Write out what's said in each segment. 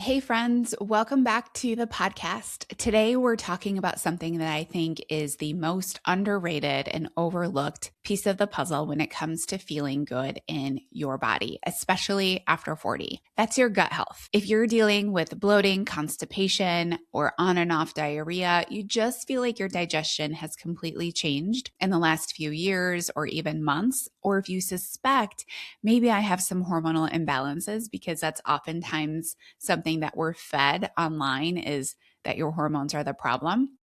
Hey, friends, welcome back to the podcast. Today, we're talking about something that I think is the most underrated and overlooked piece of the puzzle when it comes to feeling good in your body, especially after 40. That's your gut health. If you're dealing with bloating, constipation, or on and off diarrhea, you just feel like your digestion has completely changed in the last few years or even months, or if you suspect maybe I have some hormonal imbalances, because that's oftentimes something that we're fed online is that your hormones are the problem.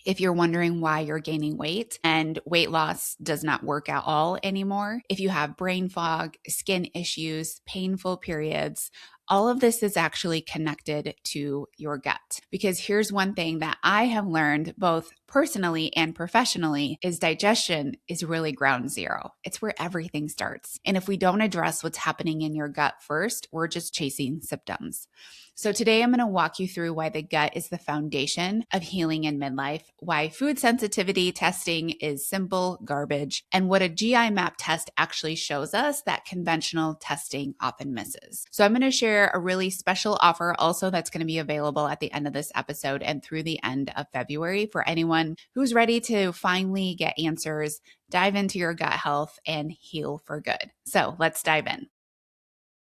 If you're wondering why you're gaining weight and weight loss does not work at all anymore, if you have brain fog, skin issues, painful periods, all of this is actually connected to your gut. Because here's one thing that I have learned both personally and professionally is digestion is really ground zero. It's where everything starts. And if we don't address what's happening in your gut first, we're just chasing symptoms. So today I'm going to walk you through why the gut is the foundation of healing in midlife, why food sensitivity testing is simple garbage, and what a GI map test actually shows us that conventional testing often misses. So I'm going to share a really special offer also that's going to be available at the end of this episode and through the end of February for anyone who's ready to finally get answers, dive into your gut health, and heal for good. So let's dive in.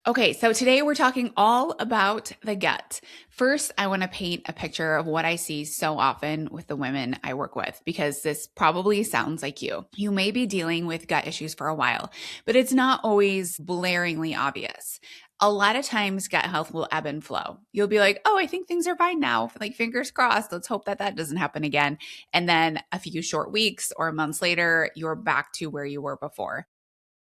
Okay, so today we're talking all about the gut. First, I want to paint a picture of what I see so often with the women I work with, because this probably sounds like you. You may be dealing with gut issues for a while, but it's not always blaringly obvious. A lot of times, gut health will ebb and flow. You'll be like, oh, I think things are fine now. Like, fingers crossed. Let's hope that doesn't happen again. And then a few short weeks or months later, you're back to where you were before.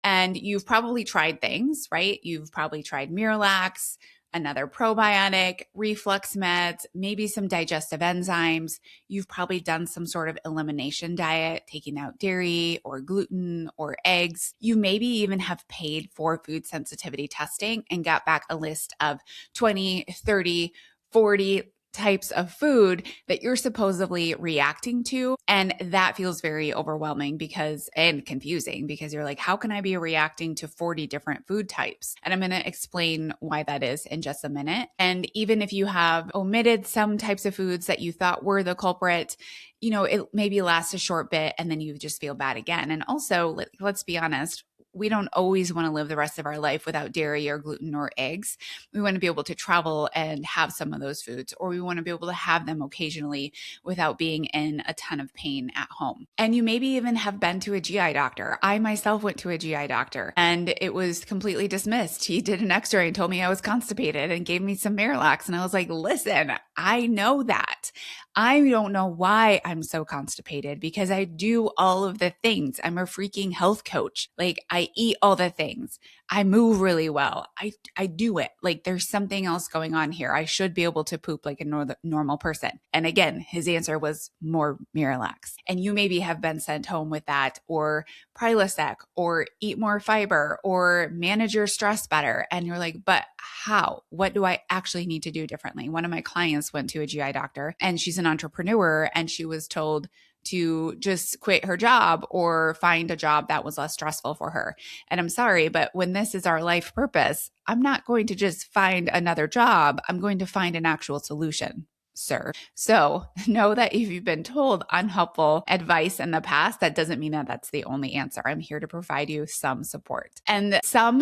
And you've probably tried things, right? You've probably tried Miralax, another probiotic, reflux meds, maybe some digestive enzymes. You've probably done some sort of elimination diet, taking out dairy or gluten or eggs. You maybe even have paid for food sensitivity testing and got back a list of 20, 30, 40 types of food that you're supposedly reacting to. And that feels very overwhelming and confusing, because you're like, how can I be reacting to 40 different food types? And I'm going to explain why that is in just a minute. And even if you have omitted some types of foods that you thought were the culprit, it maybe lasts a short bit and then you just feel bad again. And also, let's be honest, we don't always want to live the rest of our life without dairy or gluten or eggs. We want to be able to travel and have some of those foods, or we want to be able to have them occasionally without being in a ton of pain at home. And you maybe even have been to a GI doctor. I myself went to a GI doctor and it was completely dismissed. He did an x-ray and told me I was constipated and gave me some Miralax. And I was like, listen, I know that. I don't know why I'm so constipated, because I do all of the things. I'm a freaking health coach. Like, I eat all the things. I move really well. I do it. Like, there's something else going on here. I should be able to poop like a normal person. And again, his answer was more Miralax. And you maybe have been sent home with that, or Prilosec, or eat more fiber, or manage your stress better. And you're like, but how? What do I actually need to do differently? One of my clients went to a GI doctor, and she's an entrepreneur, and she was told to just quit her job or find a job that was less stressful for her. And I'm sorry, but when this is our life purpose, I'm not going to just find another job. I'm going to find an actual solution, sir. So know that if you've been told unhelpful advice in the past, that doesn't mean that that's the only answer. I'm here to provide you some support. And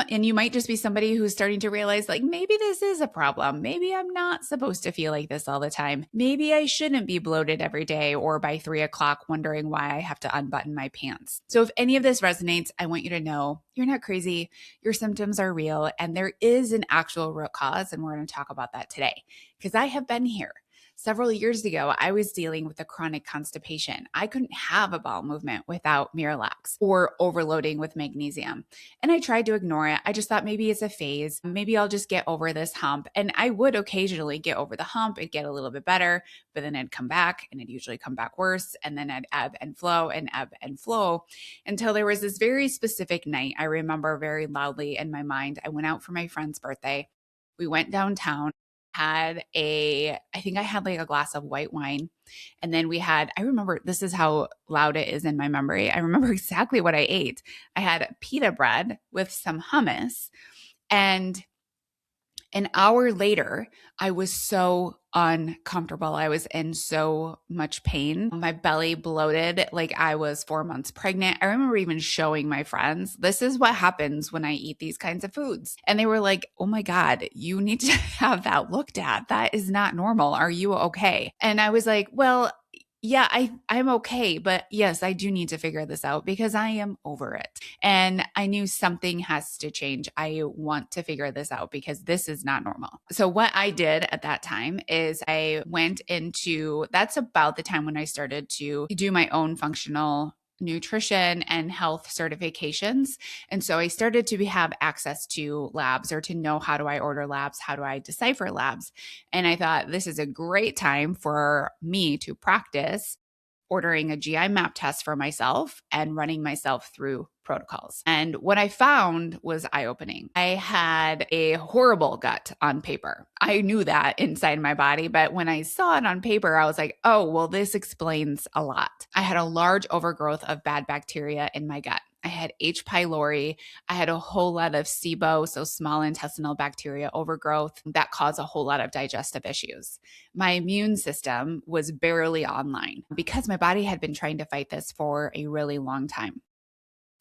you might just be somebody who's starting to realize, like, maybe this is a problem. Maybe I'm not supposed to feel like this all the time. Maybe I shouldn't be bloated every day or by 3 o'clock wondering why I have to unbutton my pants. So if any of this resonates, I want you to know you're not crazy. Your symptoms are real, and there is an actual root cause. And we're going to talk about that today, because I have been here. Several years ago, I was dealing with a chronic constipation. I couldn't have a bowel movement without Miralax or overloading with magnesium. And I tried to ignore it. I just thought maybe it's a phase. Maybe I'll just get over this hump. And I would occasionally get over the hump. It'd get a little bit better, but then it'd come back, and it'd usually come back worse. And then I'd ebb and flow until there was this very specific night I remember very loudly in my mind. I went out for my friend's birthday. We went downtown. I think I had like a glass of white wine. And then I remember, this is how loud it is in my memory. I remember exactly what I ate. I had pita bread with some hummus, and An hour later, I was so uncomfortable. I was in so much pain. My belly bloated like I was 4 months pregnant. I remember even showing my friends, this is what happens when I eat these kinds of foods. And they were like, oh my God, you need to have that looked at. That is not normal. Are you okay? And I was like, well, yeah, I'm okay. But yes, I do need to figure this out because I am over it. And I knew something has to change. I want to figure this out because this is not normal. So what I did at that time is I went into, that's about the time when I started to do my own functional nutrition and health certifications. And so I started to have access to labs, or to know, how do I order labs? How do I decipher labs? And I thought this is a great time for me to practice ordering a GI map test for myself and running myself through protocols. And what I found was eye-opening. I had a horrible gut on paper. I knew that inside my body, but when I saw it on paper, I was like, oh, well, this explains a lot. I had a large overgrowth of bad bacteria in my gut. I had H. pylori. I had a whole lot of SIBO, so small intestinal bacteria overgrowth, that caused a whole lot of digestive issues. My immune system was barely online because my body had been trying to fight this for a really long time.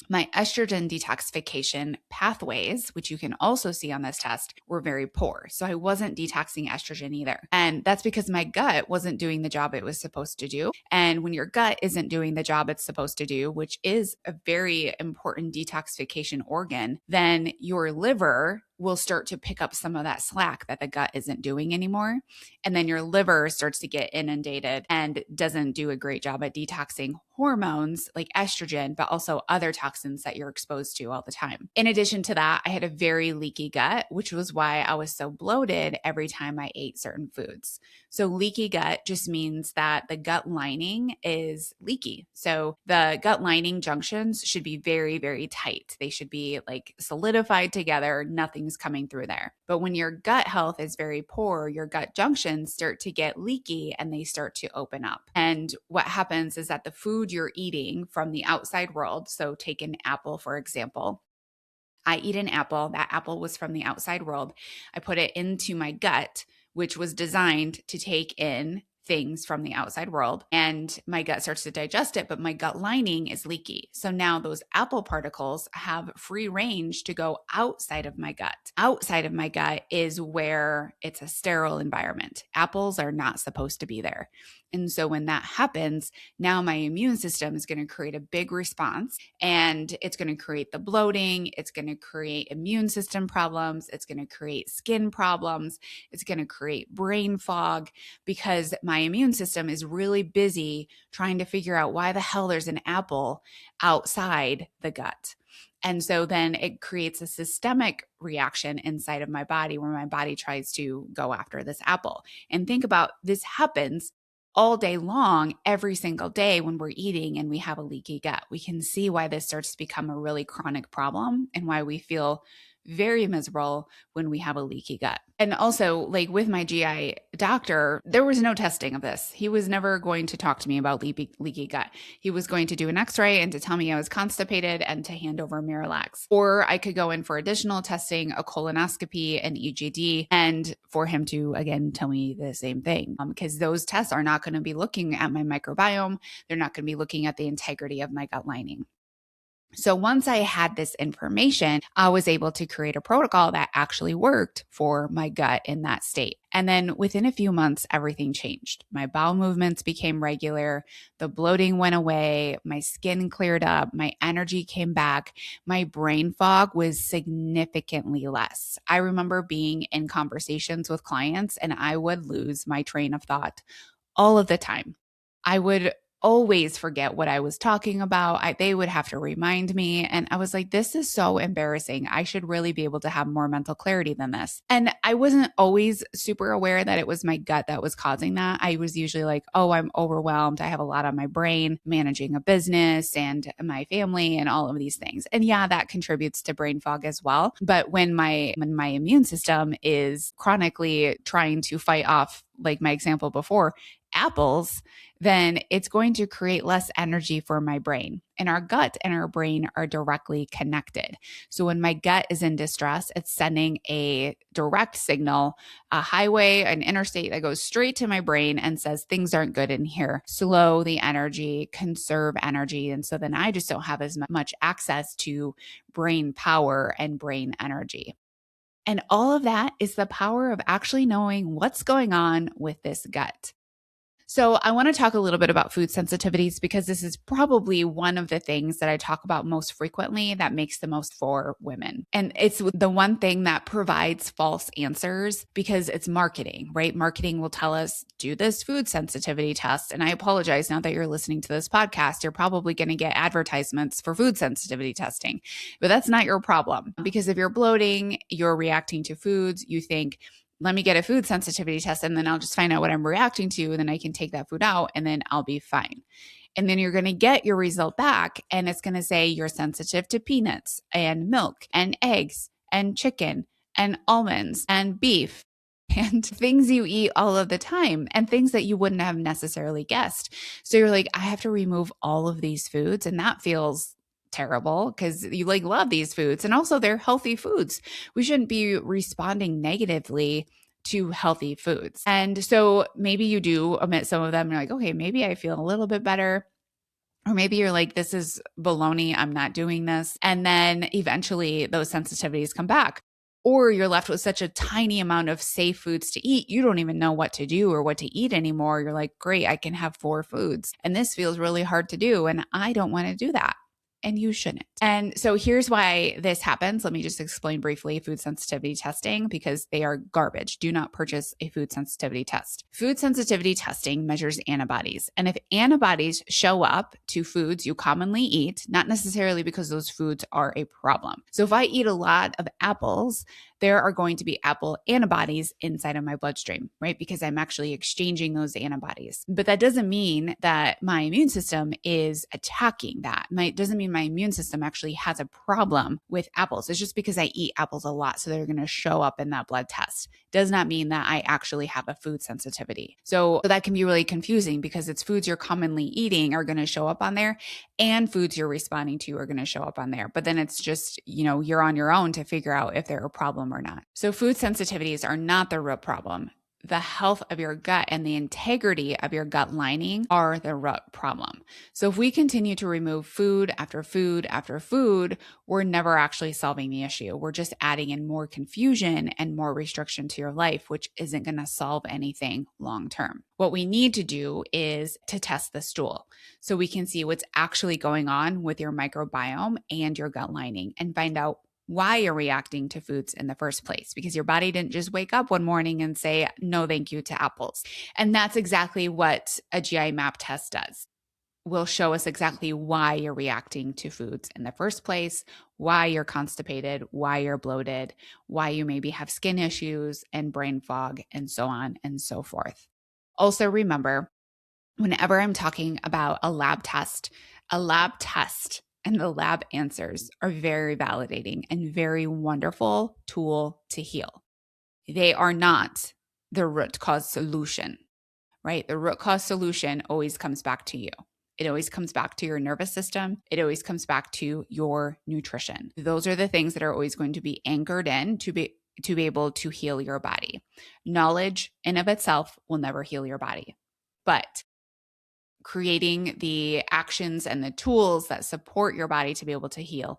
My estrogen detoxification pathways, which you can also see on this test, were very poor. So I wasn't detoxing estrogen either. And that's because my gut wasn't doing the job it was supposed to do. And when your gut isn't doing the job it's supposed to do, which is a very important detoxification organ, then your liver will start to pick up some of that slack that the gut isn't doing anymore. And then your liver starts to get inundated and doesn't do a great job at detoxing hormones like estrogen, but also other toxins that you're exposed to all the time. In addition to that, I had a very leaky gut, which was why I was so bloated every time I ate certain foods. So leaky gut just means that the gut lining is leaky. So the gut lining junctions should be very, very tight. They should be like solidified together. Nothing's coming through there. But when your gut health is very poor, your gut junctions start to get leaky and they start to open up. And what happens is that the food you're eating from the outside world, so take an apple, for example. I eat an apple. That apple was from the outside world. I put it into my gut, which was designed to take in things from the outside world, and my gut starts to digest it, but my gut lining is leaky. So now those apple particles have free range to go outside of my gut. Outside of my gut is where it's a sterile environment. Apples are not supposed to be there. And so when that happens, now my immune system is going to create a big response, and it's going to create the bloating. It's going to create immune system problems. It's going to create skin problems. It's going to create brain fog, because my immune system is really busy trying to figure out why the hell there's an apple outside the gut. And so then it creates a systemic reaction inside of my body where my body tries to go after this apple. And think about, this happens all day long, every single day when we're eating and we have a leaky gut. We can see why this starts to become a really chronic problem and why we feel very miserable when we have a leaky gut. And also, like with my GI doctor, there was no testing of this. He was never going to talk to me about leaky gut. He was going to do an x-ray and to tell me I was constipated and to hand over Miralax. Or I could go in for additional testing, a colonoscopy, an EGD, and for him to, again, tell me the same thing. Because those tests are not going to be looking at my microbiome. They're not going to be looking at the integrity of my gut lining. So once I had this information, I was able to create a protocol that actually worked for my gut in that state. And then within a few months, everything changed. My bowel movements became regular. The bloating went away. My skin cleared up. My energy came back. My brain fog was significantly less. I remember being in conversations with clients and I would lose my train of thought all of the time. I would always forget what I was talking about. They would have to remind me. And I was like, this is so embarrassing. I should really be able to have more mental clarity than this. And I wasn't always super aware that it was my gut that was causing that. I was usually like, oh, I'm overwhelmed. I have a lot on my brain, managing a business and my family and all of these things. And yeah, that contributes to brain fog as well. But when my immune system is chronically trying to fight off like my example before, apples, then it's going to create less energy for my brain. And our gut and our brain are directly connected. So when my gut is in distress, it's sending a direct signal, a highway, an interstate that goes straight to my brain and says, things aren't good in here. Slow the energy, conserve energy. And so then I just don't have as much access to brain power and brain energy. And all of that is the power of actually knowing what's going on with this gut. So I want to talk a little bit about food sensitivities because this is probably one of the things that I talk about most frequently that makes the most for women. And it's the one thing that provides false answers because it's marketing, right? Marketing will tell us, do this food sensitivity test. And I apologize, now that you're listening to this podcast, you're probably going to get advertisements for food sensitivity testing, but that's not your problem. Because if you're bloating, you're reacting to foods, you think, let me get a food sensitivity test and then I'll just find out what I'm reacting to. And then I can take that food out and then I'll be fine. And then you're going to get your result back and it's going to say you're sensitive to peanuts and milk and eggs and chicken and almonds and beef and things you eat all of the time and things that you wouldn't have necessarily guessed. So you're like, I have to remove all of these foods. And that feels terrible because you like love these foods and also they're healthy foods. We shouldn't be responding negatively to healthy foods. And so maybe you do omit some of them and you're like, okay, maybe I feel a little bit better. Or maybe you're like, this is baloney, I'm not doing this. And then eventually those sensitivities come back. Or you're left with such a tiny amount of safe foods to eat, you don't even know what to do or what to eat anymore. You're like, great, I can have 4 foods. And this feels really hard to do. And I don't want to do that. And you shouldn't. And so here's why this happens. Let me just explain briefly food sensitivity testing because they are garbage. Do not purchase a food sensitivity test. Food sensitivity testing measures antibodies. And if antibodies show up to foods you commonly eat, not necessarily because those foods are a problem. So if I eat a lot of apples, there are going to be apple antibodies inside of my bloodstream, right? Because I'm actually exchanging those antibodies. But that doesn't mean that my immune system is attacking that. It doesn't mean my immune system actually has a problem with apples. It's just because I eat apples a lot, so they're going to show up in that blood test. Does not mean that I actually have a food sensitivity. So that can be really confusing because it's foods you're commonly eating are going to show up on there and foods you're responding to are going to show up on there. But then it's just, you're on your own to figure out if they're a problem or not. So food sensitivities are not the real problem. The health of your gut and the integrity of your gut lining are the root problem. So if we continue to remove food after food after food, we're never actually solving the issue. We're just adding in more confusion and more restriction to your life, which isn't going to solve anything long term. What we need to do is to test the stool so we can see what's actually going on with your microbiome and your gut lining and find out why you're reacting to foods in the first place, because your body didn't just wake up one morning and say, no, thank you to apples. And that's exactly what a GI map test does. Will show us exactly why you're reacting to foods in the first place, why you're constipated, why you're bloated, why you maybe have skin issues and brain fog, and so on and so forth. Also remember, whenever I'm talking about a lab test and the lab answers are very validating and very wonderful tool to heal. They are not the root cause solution, right? The root cause solution always comes back to you. It always comes back to your nervous system. It always comes back to your nutrition. Those are the things that are always going to be anchored in to be able to heal your body. Knowledge in of itself will never heal your body, but creating the actions and the tools that support your body to be able to heal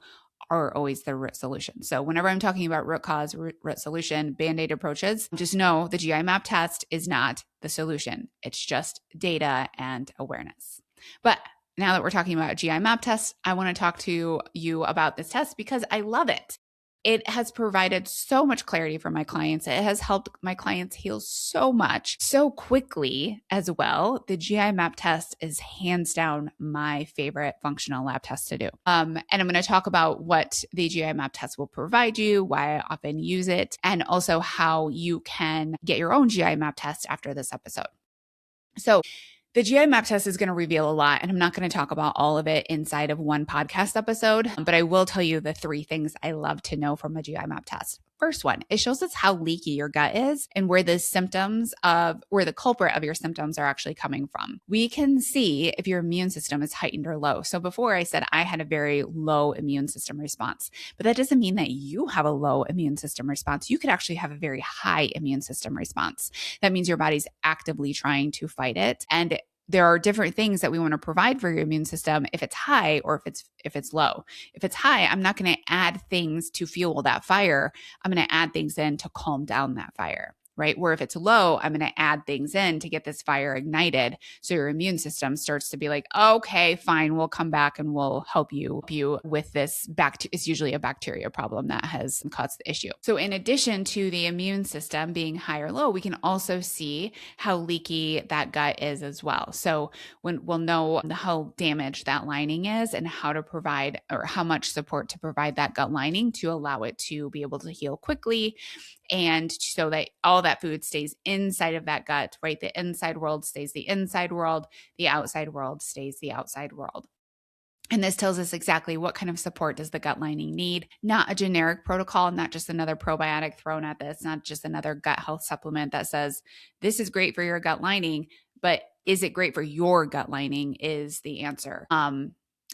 are always the root solution. So whenever I'm talking about root cause, root solution, Band-Aid approaches, just know the GI map test is not the solution. It's just data and awareness. But now that we're talking about GI map tests, I want to talk to you about this test because I love it. It has provided so much clarity for my clients. It has helped my clients heal so much, so quickly as well. The GI map test is hands down my favorite functional lab test to do. And I'm going to talk about what the GI map test will provide you, why I often use it, and also how you can get your own GI map test after this episode. So the GI map test is going to reveal a lot, and I'm not going to talk about all of it inside of one podcast episode, but I will tell you the 3 things I love to know from a GI map test. first one. It shows us how leaky your gut is and where the culprit of your symptoms are actually coming from. We can see if your immune system is heightened or low. So before I said I had a very low immune system response, but that doesn't mean that you have a low immune system response. You could actually have a very high immune system response. That means your body's actively trying to fight it. And there are different things that we want to provide for your immune system if it's high or if it's low. If it's high, I'm not going to add things to fuel that fire. I'm going to add things in to calm down that fire. Right? Where if it's low, I'm going to add things in to get this fire ignited. So your immune system starts to be like, okay, fine, we'll come back and we'll help you with this it's usually a bacteria problem that has caused the issue. So in addition to the immune system being high or low, we can also see how leaky that gut is as well. So when we'll know how damaged that lining is and how to provide or how much support to provide that gut lining to allow it to be able to heal quickly, and so that all that food stays inside of that gut, right? The inside world stays the inside world, the outside world stays the outside world. And this tells us exactly what kind of support does the gut lining need, not a generic protocol, not just another probiotic thrown at this, not just another gut health supplement that says, this is great for your gut lining, but is it great for your gut lining is the answer.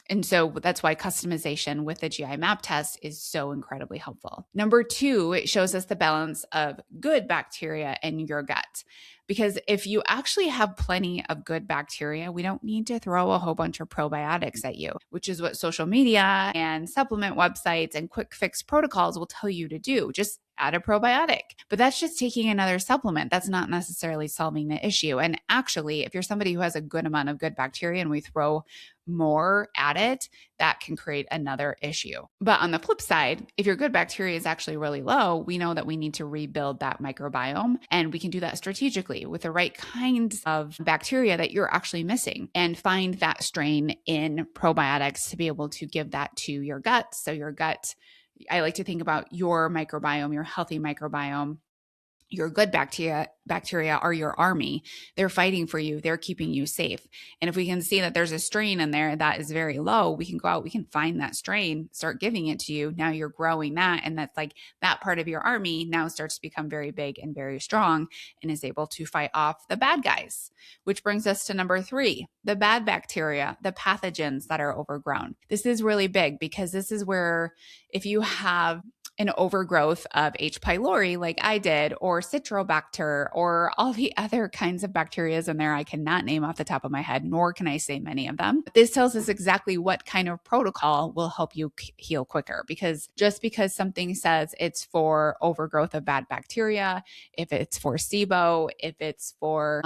And so that's why customization with the GI map test is so incredibly helpful. Number 2, it shows us the balance of good bacteria in your gut. Because if you actually have plenty of good bacteria, we don't need to throw a whole bunch of probiotics at you, which is what social media and supplement websites and quick fix protocols will tell you to do. Just add a probiotic. But that's just taking another supplement. That's not necessarily solving the issue. And actually, if you're somebody who has a good amount of good bacteria and we throw more at it, that can create another issue. But on the flip side, if your good bacteria is actually really low, we know that we need to rebuild that microbiome. And we can do that strategically with the right kinds of bacteria that you're actually missing and find that strain in probiotics to be able to give that to your gut. So your gut, I like to think about your microbiome, your healthy microbiome. Your good bacteria are your army. They're fighting for you. They're keeping you safe. And if we can see that there's a strain in there that is very low, we can go out, we can find that strain, start giving it to you. Now you're growing that. And that's like that part of your army now starts to become very big and very strong and is able to fight off the bad guys, which brings us to number 3, the bad bacteria, the pathogens that are overgrown. This is really big because this is where if you have an overgrowth of H. pylori like I did, or Citrobacter, or all the other kinds of bacteria in there I cannot name off the top of my head, nor can I say many of them. This tells us exactly what kind of protocol will help you heal quicker, because just because something says it's for overgrowth of bad bacteria, if it's for SIBO, if it's for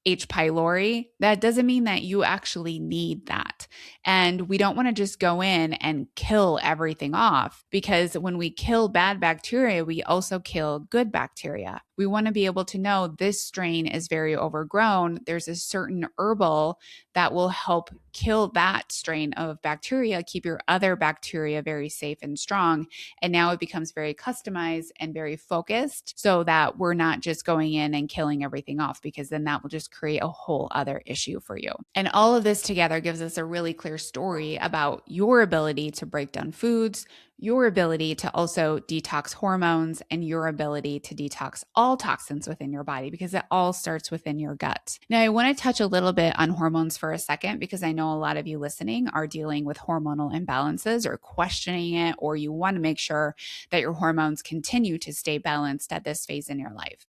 H. pylori, that doesn't mean that you actually need that. And we don't want to just go in and kill everything off, because when we kill bad bacteria, we also kill good bacteria. We want to be able to know this strain is very overgrown. There's a certain herbal that will help kill that strain of bacteria, keep your other bacteria very safe and strong. And now it becomes very customized and very focused so that we're not just going in and killing everything off, because then that will just create a whole other issue for you. And all of this together gives us a really clear story about your ability to break down foods, your ability to also detox hormones, and your ability to detox all toxins within your body, because it all starts within your gut. Now, I want to touch a little bit on hormones for a second, because I know a lot of you listening are dealing with hormonal imbalances or questioning it, or you want to make sure that your hormones continue to stay balanced at this phase in your life.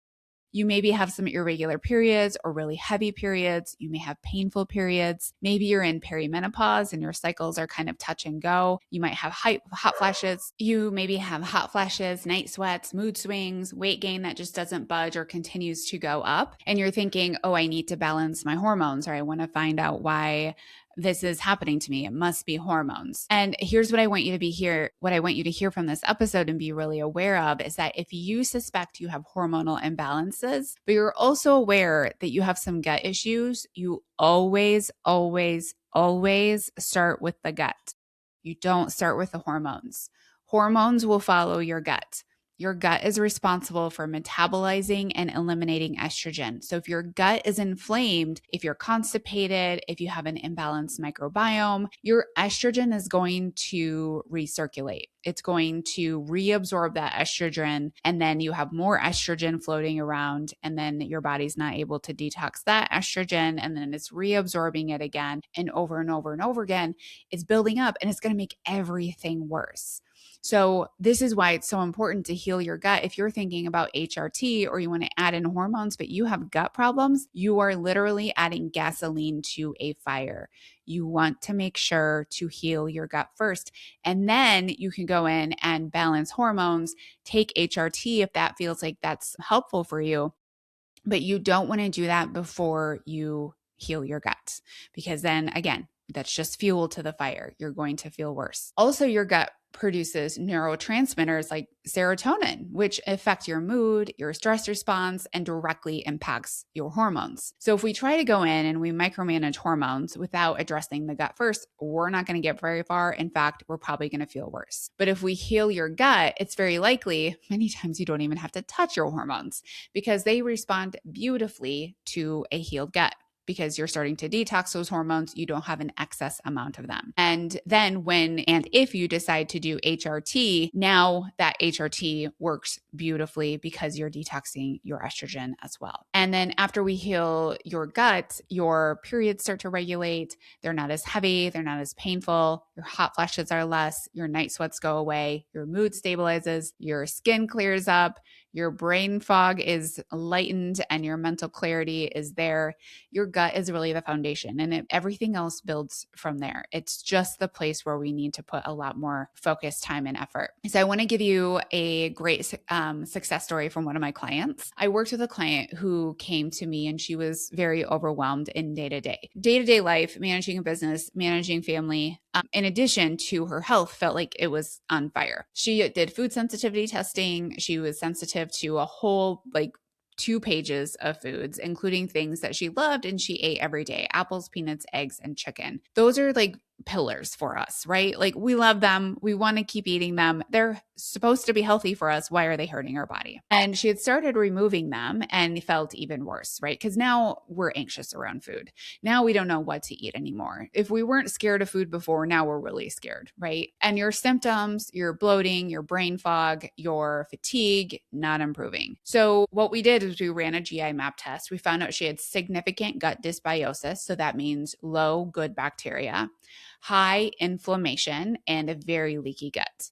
You maybe have some irregular periods or really heavy periods. You may have painful periods. Maybe you're in perimenopause and your cycles are kind of touch and go. You might have hot flashes. You maybe have hot flashes, night sweats, mood swings, weight gain that just doesn't budge or continues to go up. And you're thinking, oh, I need to balance my hormones, or I want to find out why this is happening to me. It must be hormones. And here's what I want you to hear from this episode and be really aware of is that if you suspect you have hormonal imbalances, but you're also aware that you have some gut issues, you always, always, always start with the gut. You don't start with the hormones. Hormones will follow your gut. Your gut is responsible for metabolizing and eliminating estrogen. So if your gut is inflamed, if you're constipated, if you have an imbalanced microbiome, your estrogen is going to recirculate. It's going to reabsorb that estrogen, and then you have more estrogen floating around, and then your body's not able to detox that estrogen, and then it's reabsorbing it again, and over and over and over again. It's building up, and it's going to make everything worse. So this is why it's so important to heal your gut. If you're thinking about HRT or you want to add in hormones, but you have gut problems, you are literally adding gasoline to a fire. You want to make sure to heal your gut first. And then you can go in and balance hormones, take HRT if that feels like that's helpful for you. But you don't want to do that before you heal your gut, because then again, that's just fuel to the fire. You're going to feel worse. Also, your gut produces neurotransmitters like serotonin, which affect your mood, your stress response, and directly impacts your hormones. So if we try to go in and we micromanage hormones without addressing the gut first, we're not going to get very far. In fact, we're probably going to feel worse. But if we heal your gut, it's very likely many times you don't even have to touch your hormones, because they respond beautifully to a healed gut. Because you're starting to detox those hormones, you don't have an excess amount of them. And then when and if you decide to do HRT, now that HRT works beautifully because you're detoxing your estrogen as well. And then after we heal your gut, your periods start to regulate. They're not as heavy, they're not as painful, your hot flashes are less, your night sweats go away, your mood stabilizes, your skin clears up, your brain fog is lightened, and your mental clarity is there. Your gut is really the foundation, and everything else builds from there. It's just the place where we need to put a lot more focus, time, and effort. So I want to give you a great success story from one of my clients. I worked with a client who came to me, and she was very overwhelmed in day-to-day life, managing a business, managing family. In addition to her health, felt like it was on fire. She did food sensitivity testing. She was sensitive to a whole 2 pages of foods, including things that she loved and she ate every day: apples, peanuts, eggs, and chicken. Those are like pillars for us, right? Like, we love them. We want to keep eating them. They're supposed to be healthy for us. Why are they hurting our body? And she had started removing them and felt even worse, right? Because now we're anxious around food. Now we don't know what to eat anymore. If we weren't scared of food before, now we're really scared, right? And your symptoms, your bloating, your brain fog, your fatigue, not improving. So what we did is we ran a GI map test. We found out she had significant gut dysbiosis. So that means low good bacteria, high inflammation, and a very leaky gut.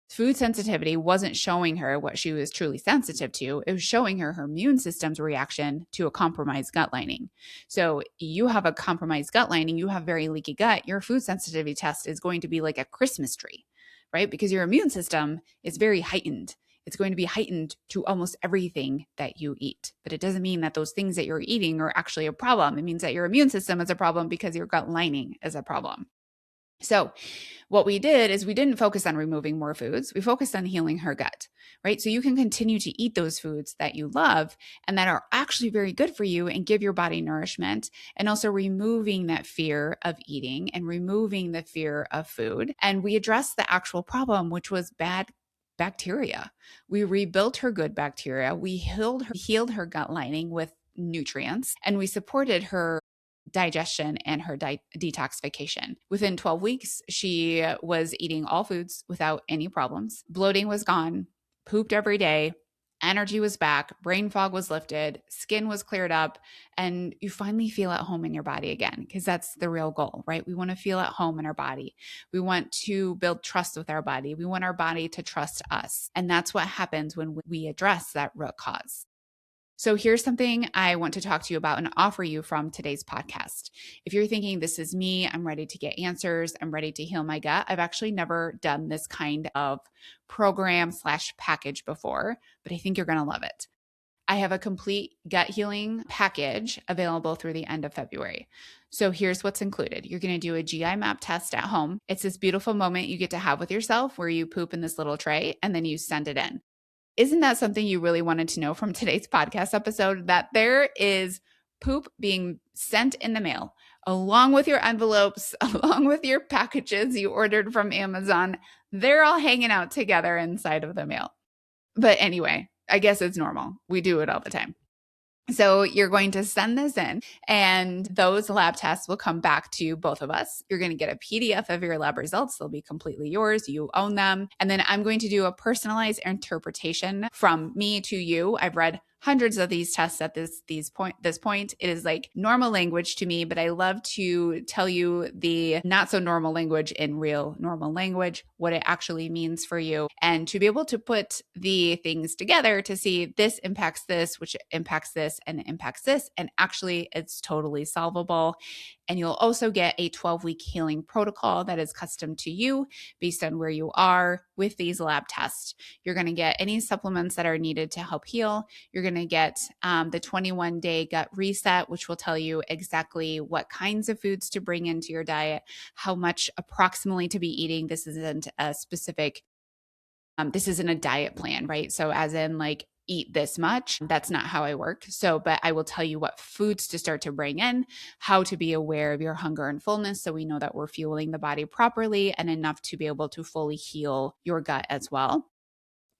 Food sensitivity wasn't showing her what she was truly sensitive to. It was showing her immune system's reaction to a compromised gut lining. So you have a compromised gut lining, you have very leaky gut, your food sensitivity test is going to be like a Christmas tree, right? Because your immune system is very heightened. It's going to be heightened to almost everything that you eat. But it doesn't mean that those things that you're eating are actually a problem. It means that your immune system is a problem because your gut lining is a problem. So what we did is we didn't focus on removing more foods. We focused on healing her gut, right? So you can continue to eat those foods that you love and that are actually very good for you and give your body nourishment, and also removing that fear of eating and removing the fear of food. And we addressed the actual problem, which was bad bacteria. We rebuilt her good bacteria. We healed her gut lining with nutrients, and we supported her digestion and her detoxification. Within 12 weeks, she was eating all foods without any problems. Bloating was gone, pooped every day, energy was back, brain fog was lifted, skin was cleared up, and you finally feel at home in your body again, because that's the real goal, right? We want to feel at home in our body. We want to build trust with our body. We want our body to trust us. And that's what happens when we address that root cause. So here's something I want to talk to you about and offer you from today's podcast. If you're thinking, this is me, I'm ready to get answers, I'm ready to heal my gut. I've actually never done this kind of program/package before, but I think you're going to love it. I have a complete gut healing package available through the end of February. So here's what's included. You're going to do a GI map test at home. It's this beautiful moment you get to have with yourself where you poop in this little tray and then you send it in. Isn't that something you really wanted to know from today's podcast episode? That there is poop being sent in the mail along with your envelopes, along with your packages you ordered from Amazon. They're all hanging out together inside of the mail. But anyway, I guess it's normal. We do it all the time. So you're going to send this in, and those lab tests will come back to both of us. You're going to get a PDF of your lab results. They'll be completely yours. You own them. And then I'm going to do a personalized interpretation from me to you. I've read hundreds of these tests at this point. It is like normal language to me, but I love to tell you the not so normal language in real normal language, what it actually means for you, and to be able to put the things together to see this impacts this, which impacts this, and impacts this. And actually, it's totally solvable. And you'll also get a 12-week healing protocol that is custom to you based on where you are with these lab tests. You're going to get any supplements that are needed to help heal. You're going to get the 21-day gut reset, which will tell you exactly what kinds of foods to bring into your diet, how much approximately to be eating. This isn't a specific, this isn't a diet plan, right? So as in like, eat this much. That's not how I work. So, but I will tell you what foods to start to bring in, how to be aware of your hunger and fullness so we know that we're fueling the body properly and enough to be able to fully heal your gut as well.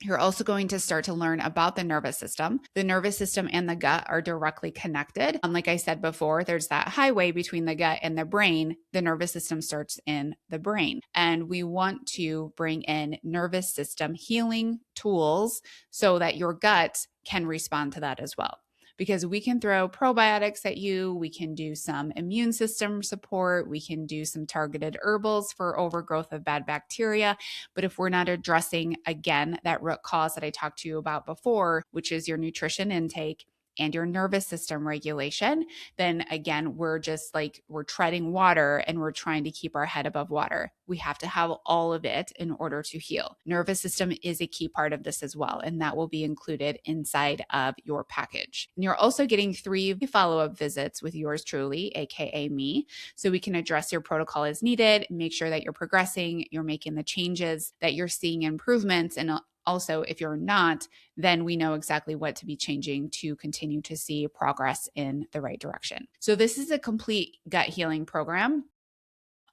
You're also going to start to learn about the nervous system. The nervous system and the gut are directly connected. Like I said before, there's that highway between the gut and the brain. The nervous system starts in the brain. And we want to bring in nervous system healing tools so that your gut can respond to that as well. Because we can throw probiotics at you, we can do some immune system support, we can do some targeted herbals for overgrowth of bad bacteria. But if we're not addressing, again, that root cause that I talked to you about before, which is your nutrition intake and your nervous system regulation, then again, we're just like, we're treading water and we're trying to keep our head above water. We have to have all of it in order to heal. Nervous system is a key part of this as well, and that will be included inside of your package. And you're also getting 3 follow-up visits with yours truly, aka me, so we can address your protocol as needed, make sure that you're progressing, you're making the changes, that you're seeing improvements, and also, if you're not, then we know exactly what to be changing to continue to see progress in the right direction. So this is a complete gut healing program,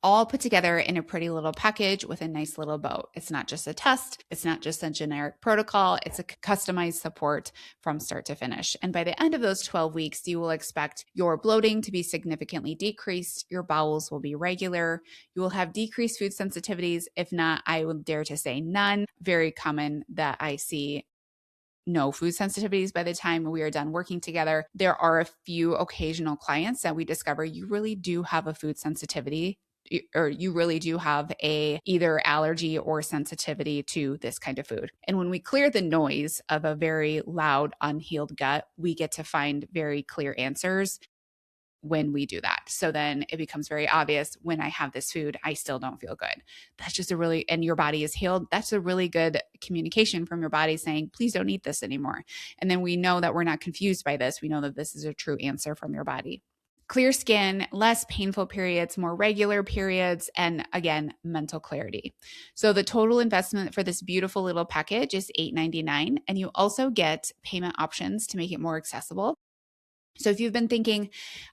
all put together in a pretty little package with a nice little bow. It's not just a test. It's not just a generic protocol. It's a customized support from start to finish. And by the end of those 12 weeks, you will expect your bloating to be significantly decreased. Your bowels will be regular. You will have decreased food sensitivities. If not, I would dare to say none. Very common that I see no food sensitivities by the time we are done working together. There are a few occasional clients that we discover you really do have a food sensitivity, or you really do have a either allergy or sensitivity to this kind of food. And when we clear the noise of a very loud, unhealed gut, we get to find very clear answers when we do that. So then it becomes very obvious, when I have this food, I still don't feel good. That's just and your body is healed. That's a really good communication from your body saying, please don't eat this anymore. And then we know that we're not confused by this. We know that this is a true answer from your body. Clear skin, less painful periods, more regular periods, and again, mental clarity. So the total investment for this beautiful little package is $8.99, and you also get payment options to make it more accessible. So if you've been thinking,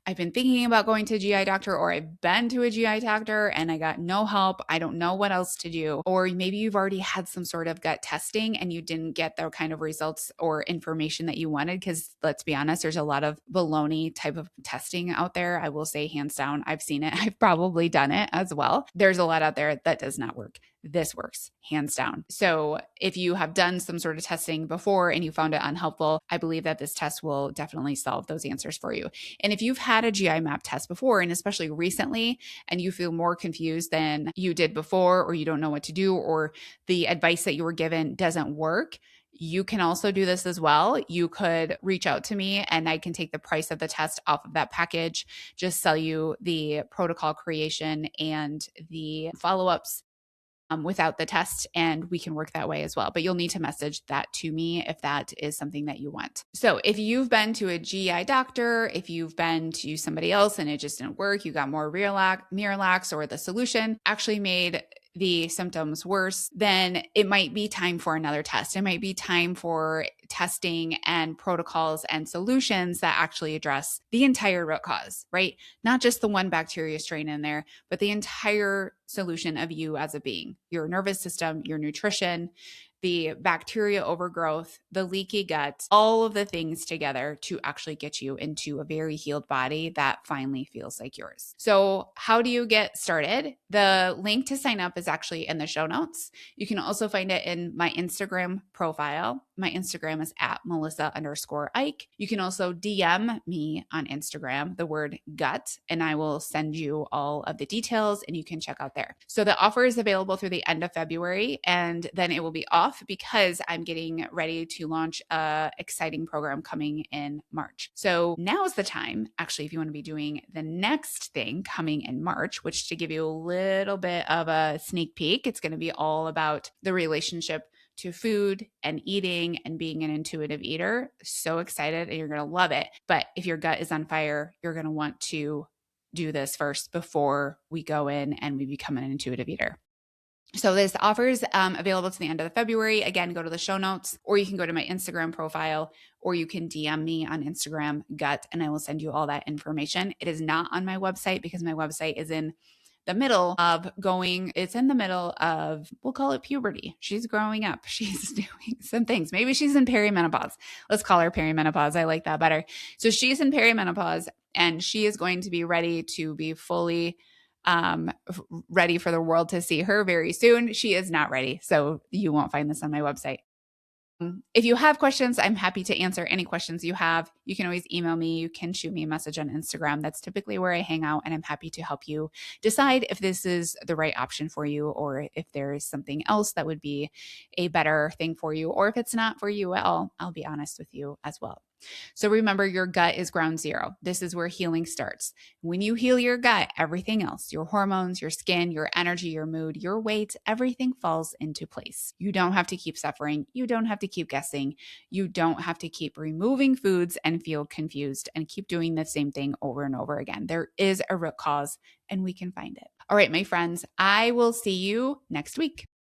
I've been thinking about going to a GI doctor, or I've been to a GI doctor and I got no help, I don't know what else to do, or maybe you've already had some sort of gut testing and you didn't get the kind of results or information that you wanted, because let's be honest, there's a lot of baloney type of testing out there. I will say hands down, I've seen it. I've probably done it as well. There's a lot out there that does not work. This works hands down. So if you have done some sort of testing before and you found it unhelpful, I believe that this test will definitely solve those answers for you. And if you've had a GI map test before, and especially recently, and you feel more confused than you did before, or you don't know what to do, or the advice that you were given doesn't work, you can also do this as well. You could reach out to me and I can take the price of the test off of that package, just sell you the protocol creation and the follow-ups without the test, and we can work that way as well. But you'll need to message that to me if that is something that you want. So if you've been to a GI doctor, if you've been to somebody else and it just didn't work, you got more Miralax, or the solution actually made the symptoms worse, then it might be time for another test. It might be time for testing and protocols and solutions that actually address the entire root cause, right? Not just the one bacteria strain in there, but the entire solution of you as a being, your nervous system, your nutrition, the bacteria overgrowth, the leaky gut, all of the things together to actually get you into a very healed body that finally feels like yours. So, how do you get started? The link to sign up is actually in the show notes. You can also find it in my Instagram profile. My Instagram is at Melissa_Eich. You can also DM me on Instagram, the word gut, and I will send you all of the details and you can check out there. So the offer is available through the end of February, and then it will be off because I'm getting ready to launch a exciting program coming in March. So now is the time, actually, if you want to be doing the next thing coming in March, which, to give you a little bit of a sneak peek, it's going to be all about the relationship to food and eating and being an intuitive eater. So excited, and you're going to love it. But if your gut is on fire, you're going to want to do this first before we go in and we become an intuitive eater. So this offer is available to the end of February. Again, go to the show notes, or you can go to my Instagram profile, or you can DM me on Instagram, gut, and I will send you all that information. It is not on my website because my website is in the middle of we'll call it puberty. She's growing up. She's doing some things. Maybe she's in perimenopause. Let's call her perimenopause. I like that better. So she's in perimenopause, and she is going to be ready to be fully ready for the world to see her very soon. She is not ready. So you won't find this on my website. If you have questions, I'm happy to answer any questions you have. You can always email me. You can shoot me a message on Instagram. That's typically where I hang out, and I'm happy to help you decide if this is the right option for you, or if there is something else that would be a better thing for you, or if it's not for you at all. I'll be honest with you as well. So remember, your gut is ground zero. This is where healing starts. When you heal your gut, everything else, your hormones, your skin, your energy, your mood, your weight, everything falls into place. You don't have to keep suffering. You don't have to keep guessing. You don't have to keep removing foods and feel confused and keep doing the same thing over and over again. There is a root cause, and we can find it. All right, my friends, I will see you next week.